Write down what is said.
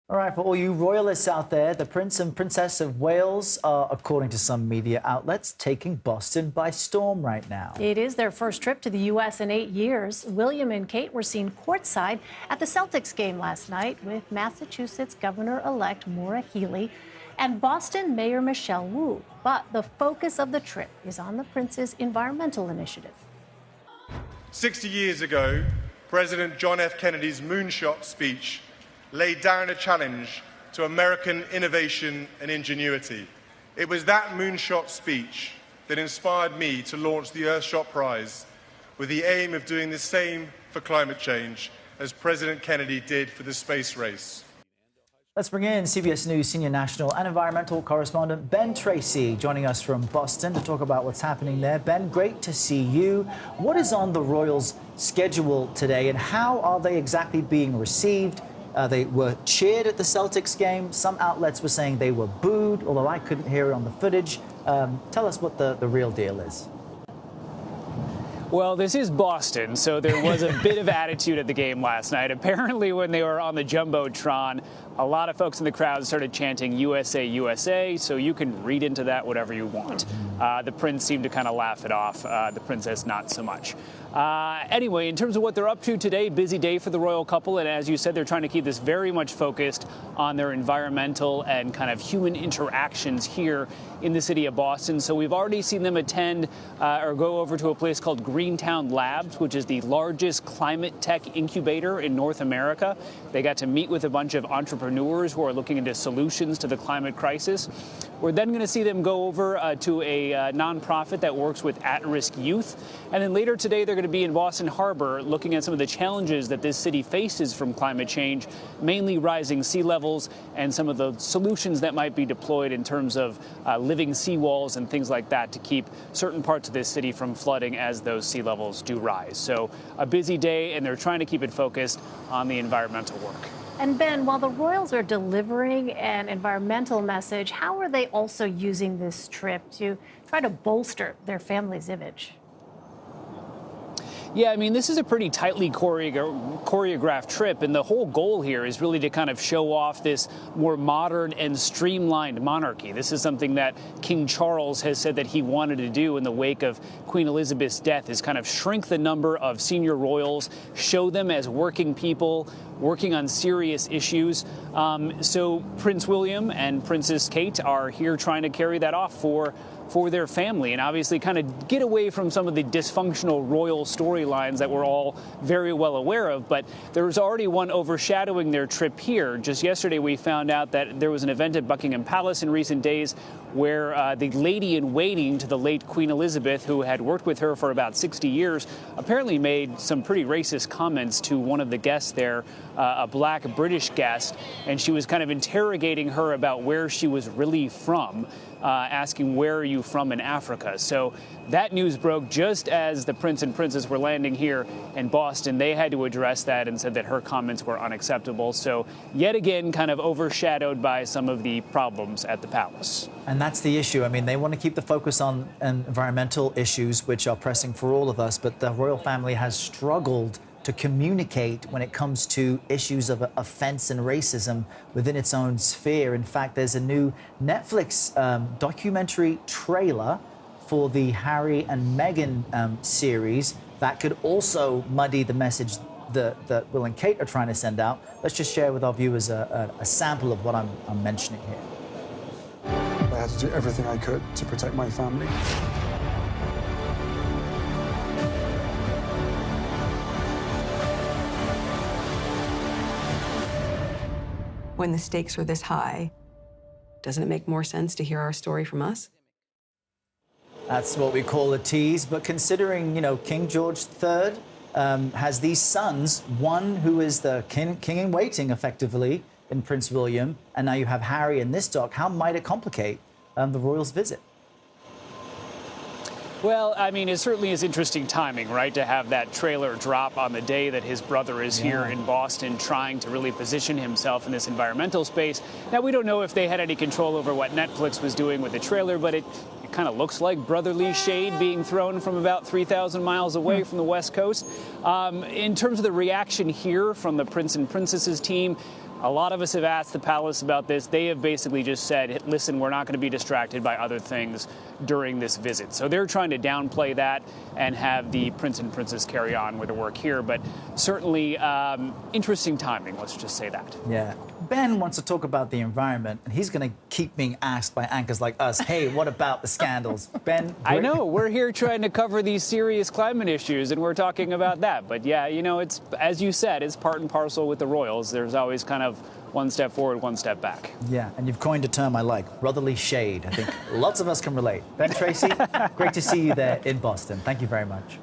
All right, for all you royalists out there, the Prince and Princess of Wales are, according to some media outlets, taking Boston by storm right now. It is their first trip to the U.S. in 8 years. William and Kate were seen courtside at the Celtics game last night with Massachusetts Governor-elect Maura Healey and Boston Mayor Michelle Wu. But the focus of the trip is on the Prince's environmental initiative. 60 years ago, President John F. Kennedy's moonshot speech laid down a challenge to American innovation and ingenuity. It was that moonshot speech that inspired me to launch the Earthshot Prize with the aim of doing the same for climate change as President Kennedy did for the space race. Let's bring in CBS News senior national and environmental correspondent Ben Tracy joining us from Boston to talk about what's happening there. Ben, great to see you. What is on the Royals' schedule today and how are they exactly being received? They were cheered at the Celtics game. Some outlets were saying they were booed, although I couldn't hear it on the footage. Tell us what the real deal is. Well, this is Boston, so there was a bit of attitude at the game last night. Apparently, when they were on the Jumbotron, a lot of folks in the crowd started chanting USA, USA, so you can read into that whatever you want. The prince seemed to kind of laugh it off, the princess not so much. Anyway, in terms of what they're up to today, busy day for the royal couple, and as you said, they're trying to keep this very much focused on their environmental and kind of human interactions here in the city of Boston. So we've already seen them attend or go over to a place called Greentown Labs, which is the largest climate tech incubator in North America. They got to meet with a bunch of entrepreneurs who are looking into solutions to the climate crisis. We're then going to see them go over to a nonprofit that works with at-risk youth. And then later today, they're going to be in Boston Harbor looking at some of the challenges that this city faces from climate change, mainly rising sea levels and some of the solutions that might be deployed in terms of living seawalls and things like that to keep certain parts of this city from flooding as those sea levels do rise. So a busy day, and they're trying to keep it focused on the environmental work. And Ben, while the royals are delivering an environmental message, how are they also using this trip to try to bolster their family's image? Yeah, I mean, this is a pretty tightly choreographed trip, and the whole goal here is really to kind of show off this more modern and streamlined monarchy. This is something that King Charles has said that he wanted to do in the wake of Queen Elizabeth's death, is kind of shrink the number of senior royals, show them as working people, working on serious issues. So Prince William and Princess Kate are here trying to carry that off for their family and obviously kind of get away from some of the dysfunctional royal storylines that we're all very well aware of. But there's already one overshadowing their trip here. Just yesterday, we found out that there was an event at Buckingham Palace in recent days where the lady-in-waiting to the late Queen Elizabeth, who had worked with her for about 60 years, apparently made some pretty racist comments to one of the guests there, a black British guest, and she was kind of interrogating her about where she was really from, asking, where are you from in Africa? So that news broke just as the prince and princess were landing here in Boston. They had to address that and said that her comments were unacceptable. So yet again, kind of overshadowed by some of the problems at the palace. And that's the issue. I mean, they want to keep the focus on environmental issues, which are pressing for all of us. But the royal family has struggled to communicate when it comes to issues of offense and racism within its own sphere. In fact, there's a new Netflix documentary trailer for the Harry and Meghan series that could also muddy the message that Will and Kate are trying to send out. Let's just share with our viewers a sample of what I'm mentioning here. I had to do everything I could to protect my family. When the stakes are this high, doesn't it make more sense to hear our story from us? That's what we call a tease. But considering, King George III has these sons, one who is the king in waiting, effectively, in Prince William, and now you have Harry in this doc, how might it complicate the royals' visit? Well, I mean, it certainly is interesting timing, right, to have that trailer drop on the day that his brother is here in Boston trying to really position himself in this environmental space. Now, we don't know if they had any control over what Netflix was doing with the trailer, but it kind of looks like brotherly shade being thrown from about 3,000 miles away from the West Coast. In terms of the reaction here from the Prince and Princess's team, A lot of us have asked the palace about this. They have basically just said, listen, we're not going to be distracted by other things during this visit. So they're trying to downplay that and have the prince and princess carry on with the work here. But certainly interesting timing, let's just say that. Yeah. Ben wants to talk about the environment, and he's going to keep being asked by anchors like us, hey, what about the scandals? Ben? I know. We're here trying to cover these serious climate issues, and we're talking about that. But yeah, you know, it's, as you said, it's part and parcel with the royals. There's always kind of one step forward, one step back. Yeah, and you've coined a term I like, brotherly shade. I think lots of us can relate. Ben Tracy, great to see you there in Boston. Thank you very much.